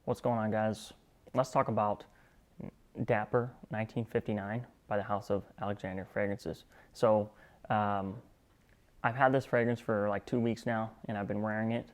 What's going on, guys? Let's talk about Dapper 1959 by the house of Alexandria Fragrances. So, I've had this fragrance for like 2 weeks now, and I've been wearing it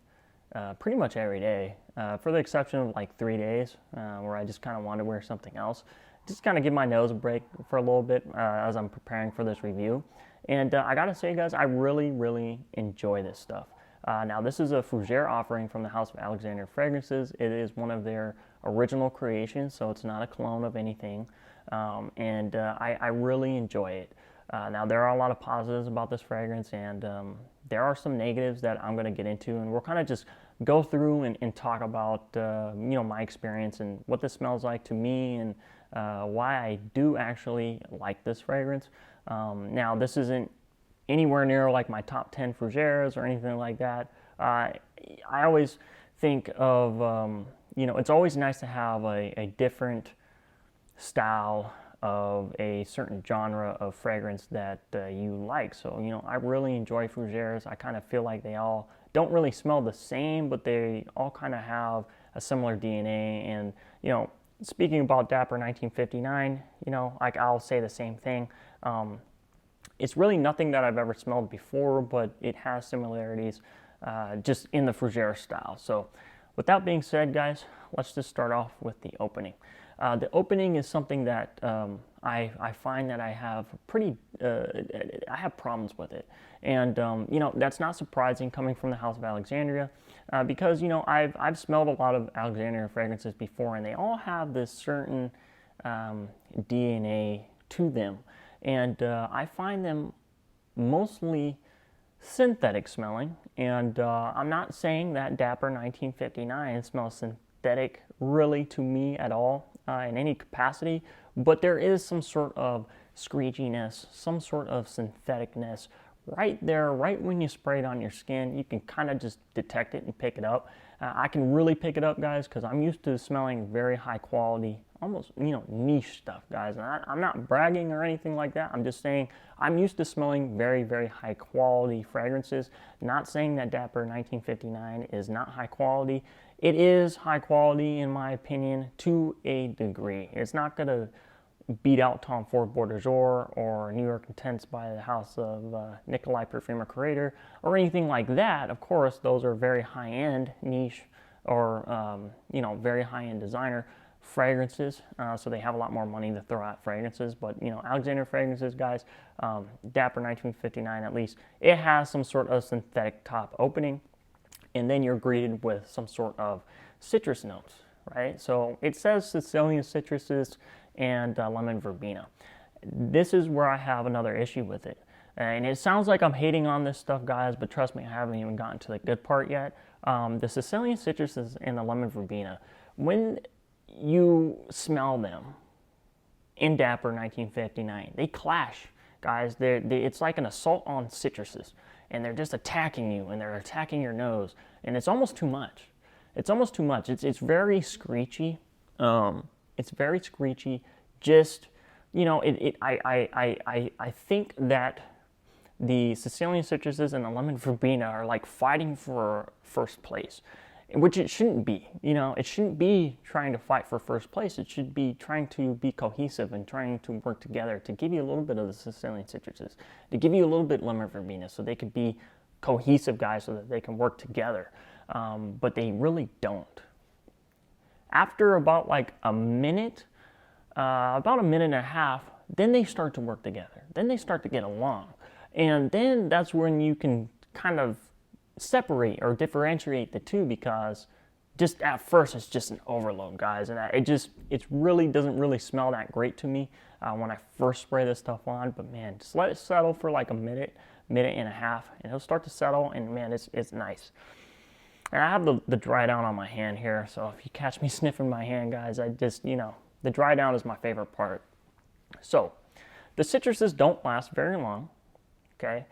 pretty much every day, for the exception of like 3 days where I just kind of wanted to wear something else. Just kind of give my nose a break for a little bit as I'm preparing for this review. And I gotta say, guys, I really enjoy this stuff. Now, this is a fougere offering from the house of Alexandria Fragrances. It is one of their original creations, so it's not a clone of anything. I really enjoy it. Now, there are a lot of positives about this fragrance, and there are some negatives that I'm going to get into, and we'll kind of just go through and talk about my experience and what this smells like to me, and why I do actually like this fragrance. Now, this isn't anywhere near like my top 10 fougères or anything like that. I always think of, it's always nice to have a different style of a certain genre of fragrance that you like. So, I really enjoy fougères. I kind of feel like they all don't really smell the same, but they all kind of have a similar DNA. And, speaking about Dapper 1959, like I'll say the same thing. It's really nothing that I've ever smelled before, but it has similarities just in the fougere style. So with that being said, guys, let's just start off with the opening. The opening is something that I find that I have I have problems with it. And, that's not surprising coming from the House of Alexandria because, I've smelled a lot of Alexandria fragrances before, and they all have this certain DNA to them. And I find them mostly synthetic smelling. And I'm not saying that Dapper 1959 smells synthetic really to me at all in any capacity, but there is some sort of screechiness, some sort of syntheticness right there, right when you spray it on your skin. You can kind of just detect it and pick it up. I can really pick it up, guys, because I'm used to smelling very high quality, almost, niche stuff, guys. And I'm not bragging or anything like that. I'm just saying I'm used to smelling very high quality fragrances. Not saying that Dapper 1959 is not high quality. It is high quality, in my opinion, to a degree. It's not going to beat out Tom Ford Bois d'Azur or New York Intense by the house of Nikolai Parfumer Creator or anything like that. Of course, those are very high-end niche or, very high-end designer fragrances, so they have a lot more money to throw at fragrances. But, Alexandria Fragrances, guys, Dapper 1959 at least, it has some sort of synthetic top opening, and then you're greeted with some sort of citrus notes, right? So it says Sicilian citruses and lemon verbena. This is where I have another issue with it. And it sounds like I'm hating on this stuff, guys, but trust me, I haven't even gotten to the good part yet. The Sicilian citruses and the lemon verbena, when you smell them in Dapper 1959, they clash, guys. It's like an assault on citruses, and they're just attacking you, and they're attacking your nose, and it's almost too much. It's almost too much. It's very screechy. It's very screechy. Just, I think that the Sicilian citruses and the lemon verbena are like fighting for first place, which it shouldn't be. It shouldn't be trying to fight for first place. It should be trying to be cohesive and trying to work together to give you a little bit of the Sicilian citruses, to give you a little bit lemon verbena, so they could be cohesive, guys, so that they can work together. But they really don't. After about like a minute, about a minute and a half, then they start to work together. Then they start to get along. And then that's when you can kind of separate or differentiate the two, because just at first it's just an overload, guys. And it really doesn't really smell that great to me when I first spray this stuff on. But man, just let it settle for like a minute and a half, and it'll start to settle, and man, it's nice. And I have the dry down on my hand here, so if you catch me sniffing my hand, guys, the dry down is my favorite part. So, the citruses don't last very long, okay?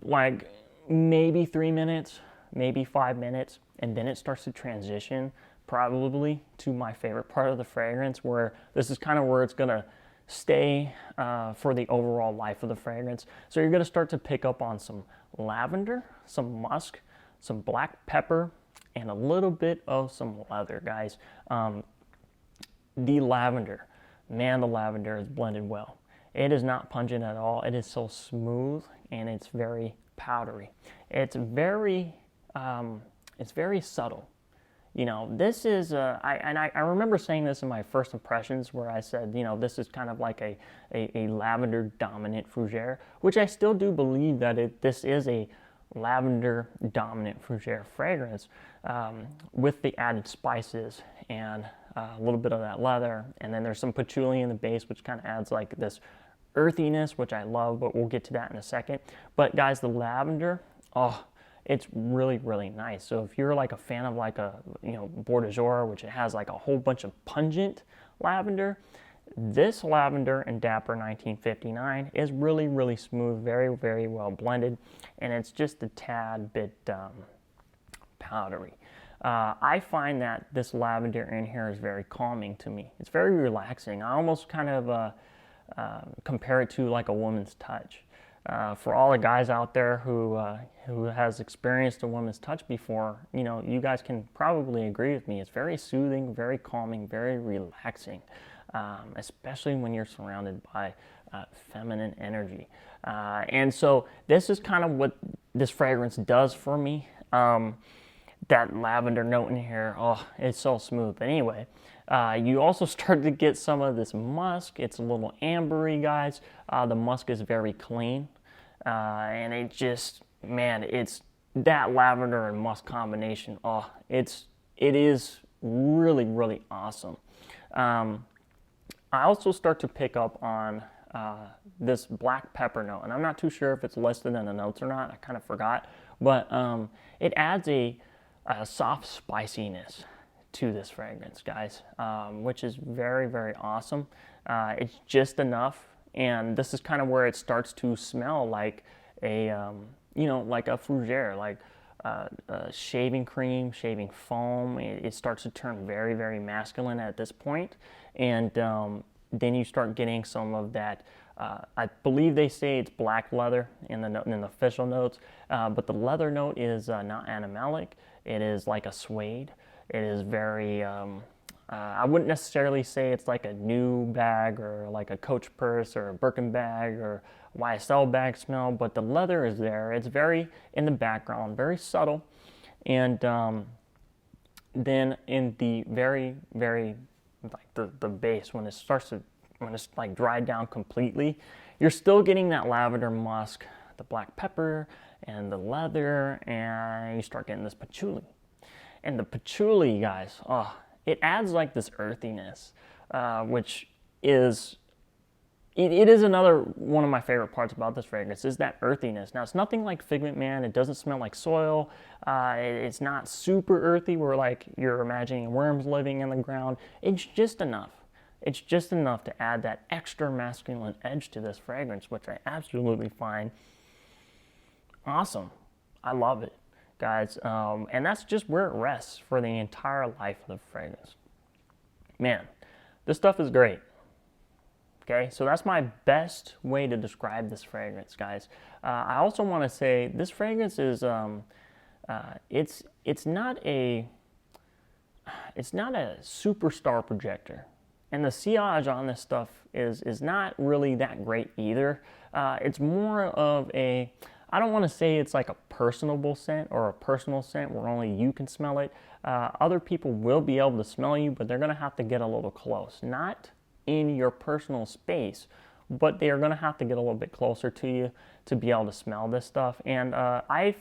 Like maybe 3 minutes, maybe 5 minutes, and then it starts to transition probably to my favorite part of the fragrance, where this is kind of where it's gonna stay for the overall life of the fragrance. So you're gonna start to pick up on some lavender, some musk, some black pepper, and a little bit of some leather, guys. The lavender, man, the lavender is blended well. It is not pungent at all. It is so smooth, and it's very powdery. It's very subtle. You know, this is, I remember saying this in my first impressions where I said, you know, this is kind of like a lavender dominant fougere, which I still do believe that this is a lavender dominant fougere fragrance with the added spices and a little bit of that leather. And then there's some patchouli in the base, which kind of adds like this earthiness, which I love, but we'll get to that in a second. But guys, the lavender, oh, it's really, really nice. So if you're like a fan of like a, you know, Bois d'Azur, which it has like a whole bunch of pungent lavender, this lavender in Dapper 1959 is really, really smooth, very, very well blended, and it's just a tad bit powdery. I find that this lavender in here is very calming to me. It's very relaxing. I almost kind of compare it to like a woman's touch. For all the guys out there who has experienced a woman's touch before, you know, you guys can probably agree with me. It's very soothing, very calming, very relaxing, especially when you're surrounded by feminine energy. And so this is kind of what this fragrance does for me. That lavender note in here, oh, it's so smooth. But anyway, you also start to get some of this musk. It's a little ambery, guys. The musk is very clean. And it just, man, it's that lavender and musk combination. Oh, it is really, really awesome. I also start to pick up on this black pepper note. And I'm not too sure if it's listed in the notes or not. I kind of forgot. But it adds a soft spiciness to this fragrance, guys, which is very, very awesome. It's just enough, and this is kind of where it starts to smell like a, you know, like a fougere, like shaving cream, shaving foam. It starts to turn very, very masculine at this point, and then you start getting some of that. I believe they say it's black leather in the official notes, but the leather note is not animalic. It is like a suede. It is very, I wouldn't necessarily say it's like a new bag or like a Coach purse or a Birkin bag or YSL bag smell, but the leather is there. It's very in the background, very subtle. And then in the very, very, like the base, when it's like dried down completely, you're still getting that lavender musk, the black pepper, and the leather, and you start getting this patchouli. And the patchouli, guys, oh, it adds like this earthiness, which is, it is another one of my favorite parts about this fragrance, is that earthiness. Now, it's nothing like Figment Man. It doesn't smell like soil. It's not super earthy where like you're imagining worms living in the ground. It's just enough. It's just enough to add that extra masculine edge to this fragrance, which I absolutely find awesome. I love it, guys. And that's just where it rests for the entire life of the fragrance. Man, this stuff is great. Okay, so that's my best way to describe this fragrance, guys. I also want to say this fragrance is, it's not a superstar projector. And the sillage on this stuff is not really that great either. It's more of a, I don't want to say it's like a personable scent or a personal scent where only you can smell it. Other people will be able to smell you, but they're going to have to get a little close. Not in your personal space, but they are going to have to get a little bit closer to you to be able to smell this stuff. And I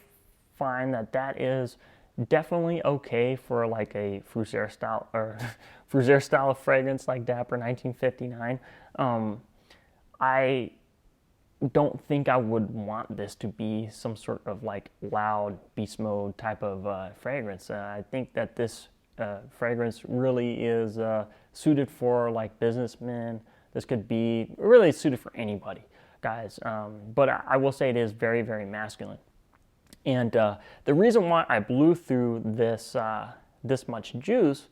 find that is definitely okay for like a fougere style or fougere style of fragrance like Dapper 1959. I don't think I would want this to be some sort of like loud beast mode type of fragrance. I think that this fragrance really is suited for like businessmen. This could be really suited for anybody, guys. But I will say it is very, very masculine. And the reason why I blew through this this much juice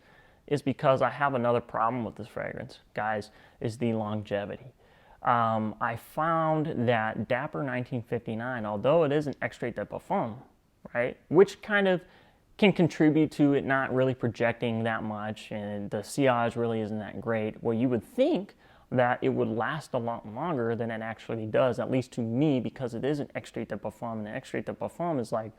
is because I have another problem with this fragrance, guys, is the longevity. I found that Dapper 1959, although it is an extrait de parfum, right, which kind of can contribute to it not really projecting that much, and the sillage really isn't that great. Well, you would think that it would last a lot longer than it actually does, at least to me, because it is an extrait de parfum, and the extrait de parfum is like,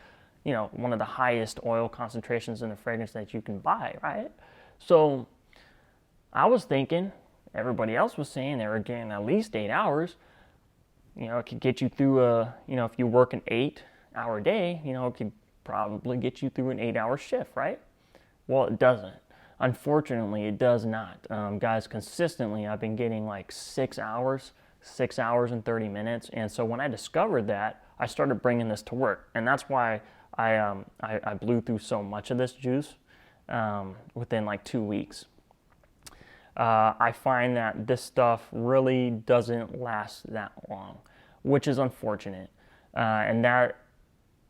you know, one of the highest oil concentrations in the fragrance that you can buy, right? So I was thinking, everybody else was saying they were getting at least 8 hours. You know, it could get you through you know, if you work an 8-hour day, you know, it could probably get you through an 8-hour shift, right? Well, it doesn't. Unfortunately, it does not. Guys, consistently, I've been getting like 6 hours, 6 hours and 30 minutes. And so when I discovered that, I started bringing this to work. And that's why I blew through so much of this juice within like 2 weeks. I find that this stuff really doesn't last that long, which is unfortunate. And that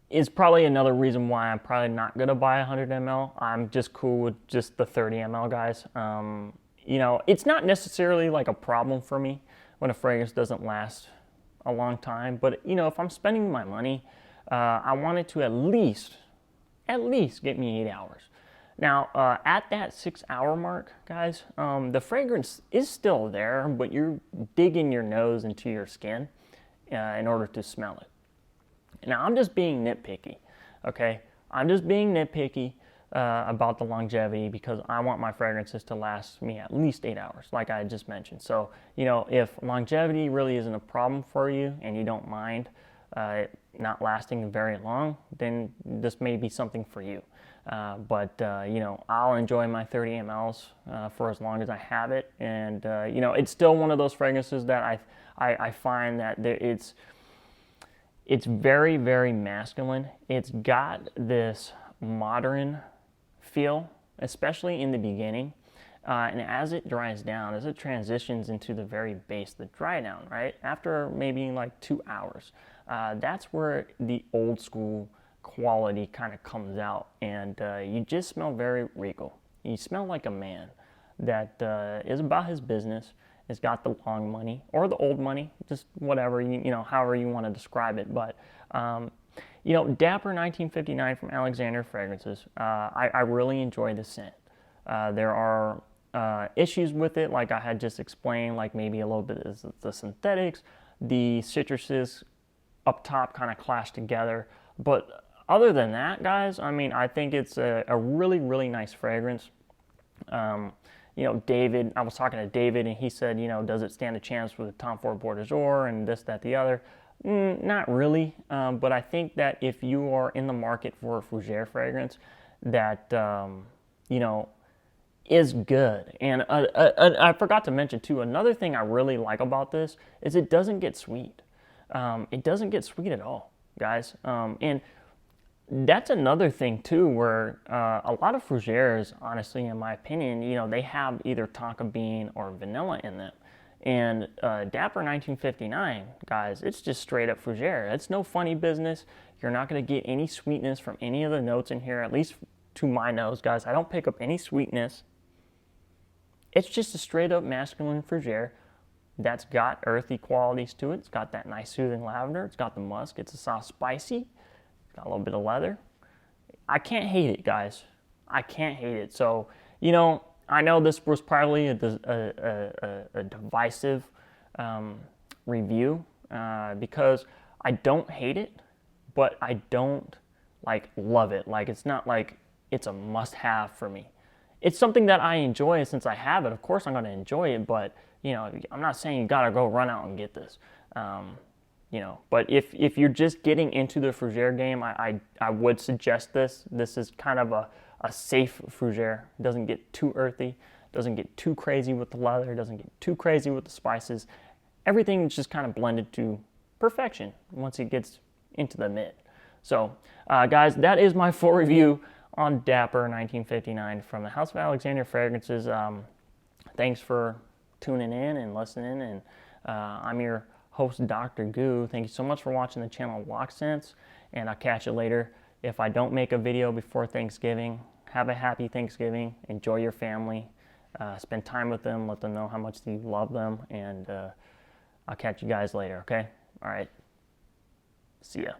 is probably another reason why I'm probably not going to buy 100 ml. I'm just cool with just the 30 ml, guys. You know, it's not necessarily like a problem for me when a fragrance doesn't last a long time. But, you know, if I'm spending my money, I want it to at least get me 8 hours. Now, at that 6 hour mark, guys, the fragrance is still there, but you're digging your nose into your skin in order to smell it. Now, I'm just being nitpicky, okay? I'm just being nitpicky about the longevity because I want my fragrances to last me at least 8 hours, like I just mentioned. So, you know, if longevity really isn't a problem for you and you don't mind it not lasting very long, then this may be something for you. But you know, I'll enjoy my 30 mLs for as long as I have it. And, you know, it's still one of those fragrances that I find that it's very, very masculine. It's got this modern feel, especially in the beginning. And as it dries down, as it transitions into the very base, the dry down, right? After maybe like 2 hours, that's where the old school quality kind of comes out. And you just smell very regal. You smell like a man that is about his business, has got the long money or the old money, just whatever, you know, however you want to describe it. But, you know, Dapper 1959 from Alexandria Fragrances, I really enjoy the scent. There are issues with it, like I had just explained, like maybe a little bit of the synthetics, the citruses up top kind of clash together. But other than that, guys, I mean, I think it's a really, really nice fragrance. You know, David, I was talking to David, and he said, you know, does it stand a chance with Tom Ford Bois d'Azur and this, that, the other? Not really, but I think that if you are in the market for a fougere fragrance that, you know, is good. And I forgot to mention, too, another thing I really like about this is it doesn't get sweet. It doesn't get sweet at all, guys. And that's another thing too, where a lot of fougères, honestly, in my opinion, you know, they have either tonka bean or vanilla in them. And Dapper 1959, guys, it's just straight up fougère. It's no funny business. You're not going to get any sweetness from any of the notes in here, at least to my nose, guys. I don't pick up any sweetness. It's just a straight up masculine fougère that's got earthy qualities to it. It's got that nice soothing lavender. It's got the musk. It's a soft spicy. Got a little bit of leather. I can't hate it, guys. I can't hate it. So, you know, I know this was probably a divisive review because I don't hate it, but I don't, like, love it. Like, it's not like it's a must-have for me. It's something that I enjoy since I have it. Of course I'm going to enjoy it, but, you know, I'm not saying you got to go run out and get this. You know, but if you're just getting into the fougere game, I would suggest this. This is kind of a safe fougere. It doesn't get too earthy, doesn't get too crazy with the leather, doesn't get too crazy with the spices. Everything is just kind of blended to perfection once it gets into the mid. So, guys, that is my full review on Dapper 1959 from the House of Alexandria Fragrances. Thanks for tuning in and listening, and I'm your host, Dr.Goo. Thank you so much for watching the channel dScents, and I'll catch you later. If I don't make a video before Thanksgiving, have a happy Thanksgiving. Enjoy your family. Spend time with them. Let them know how much you love them, and I'll catch you guys later, okay? All right. See ya.